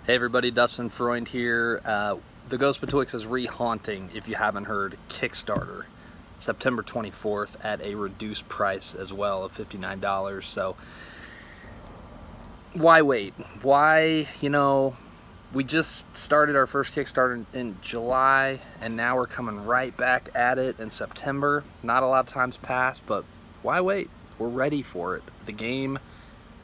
Hey everybody, Dustin Freund here. The Ghost Betwixt is Rehaunting, if you haven't heard, Kickstarter. September 24th at a reduced price as well of $59. So why wait? Why, we just started our first Kickstarter in July and now we're coming right back at it in September. Not a lot of time's passed, but why wait? We're ready for it. The game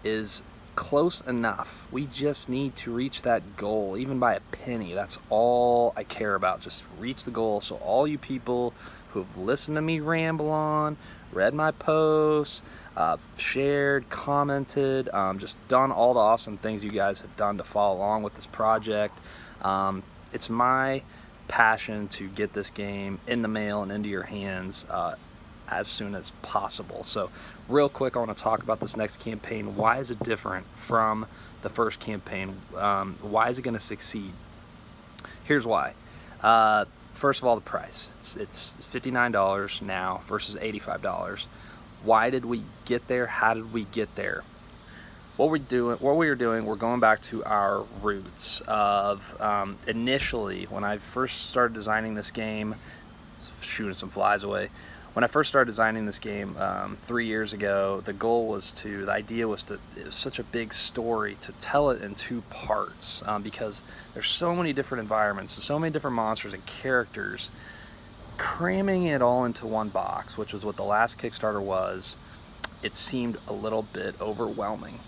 is close enough. We just need to reach that goal, even by a penny. That's all I care about. Just reach the goal. So all you people who have listened to me ramble on, read my posts, shared, commented, just done all the awesome things you guys have done to follow along with this project. It's my passion to get this game in the mail and into your hands as soon as possible. So real quick, I want to talk about this next campaign. Why is it different from the first campaign? Why is it going to succeed? Here's why. First of all, the price. It's $59 now versus $85. Why did we get there? How did we get there? What we are doing, we're going back to our roots of initially when I first started designing this game, shooting some flies away. When I first started designing this game 3 years ago, the idea was it was such a big story to tell it in two parts because there's so many different environments and so many different monsters and characters. Cramming it all into one box, which was what the last Kickstarter was, it seemed a little bit overwhelming.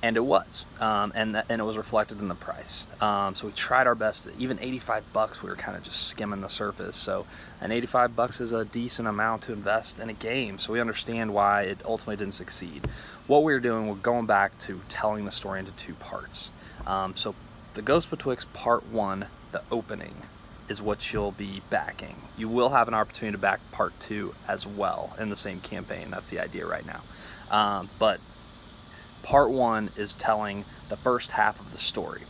And it was, and it was reflected in the price. So we tried our best. Even $85, we were kind of just skimming the surface. So, and $85 is a decent amount to invest in a game. So we understand why it ultimately didn't succeed. What we're doing, we're going back to telling the story into two parts. So the Ghost Betwixt Part 1, the opening, is what you'll be backing. You will have an opportunity to back Part 2 as well in the same campaign. That's the idea right now. But Part 1 is telling the first half of the story.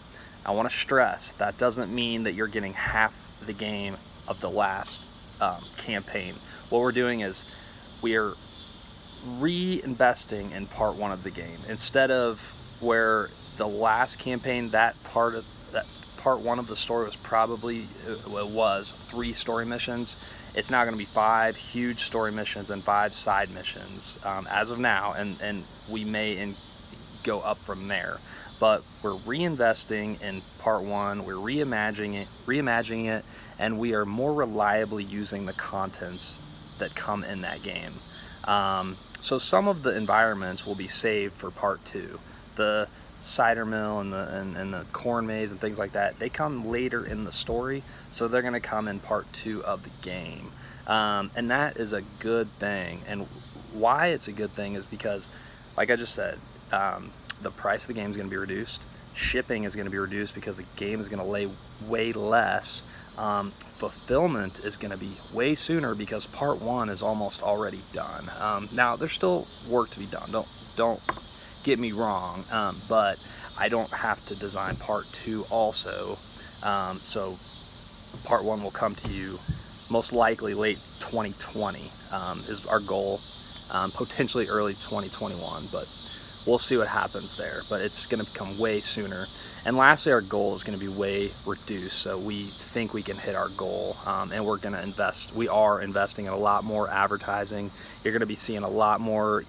I want to stress that doesn't mean that you're getting half the game of the last campaign. What we're doing is we are reinvesting in Part 1 of the game. Instead of where the last campaign, that Part 1 of the story was probably 3 story missions. It's now going to be 5 huge story missions and 5 side missions as of now, and we may go up from there. But we're reinvesting in Part 1, we're reimagining it, and we are more reliably using the contents that come in that game. So some of the environments will be saved for Part 2. The cider mill and the corn maze and things like that, they come later in the story, so they're going to come in Part 2 of the game. And that is a good thing. And why it's a good thing is because, like I just said, the price of the game is going to be reduced. Shipping is going to be reduced because the game is going to lay way less. Fulfillment is going to be way sooner because Part 1 is almost already done. Now there's still work to be done. Don't get me wrong, but I don't have to design Part 2 also. So Part 1 will come to you most likely late 2020 is our goal. Potentially early 2021, but we'll see what happens there. But it's going to become way sooner. And lastly, our goal is going to be way reduced, so we think we can hit our goal. And we're going to invest. We are investing in a lot more advertising. You're going to be seeing a lot more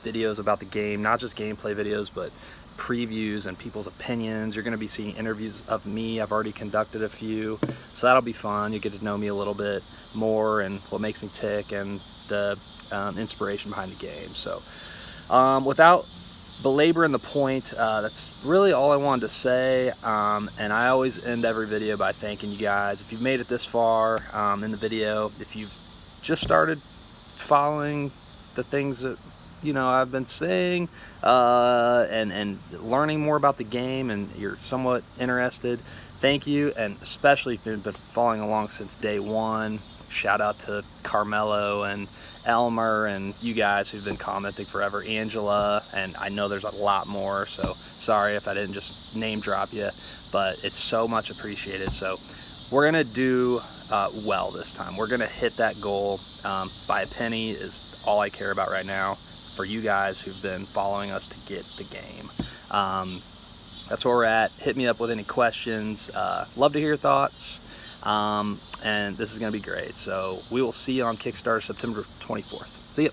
videos about the game, not just gameplay videos, but previews and people's opinions. You're going to be seeing interviews of me. I've already conducted a few, so that'll be fun. You get to know me a little bit more and what makes me tick and the inspiration behind the game. So without belaboring the point, that's really all I wanted to say. And I always end every video by thanking you guys. If you've made it this far in the video, if you've just started following the things that I've been saying and learning more about the game, and you're somewhat interested, thank you. And especially if you've been following along since day one, shout out to Carmelo and Elmer and you guys who've been commenting forever, Angela, and I know there's a lot more, so sorry if I didn't just name drop you, but it's so much appreciated. So we're gonna do well this time. We're gonna hit that goal. By a penny is all I care about right now for you guys who've been following us to get the game. that's where we're at. Hit me up with any questions. Love to hear your thoughts. And this is going to be great. So we will see you on Kickstarter September 24th. See ya.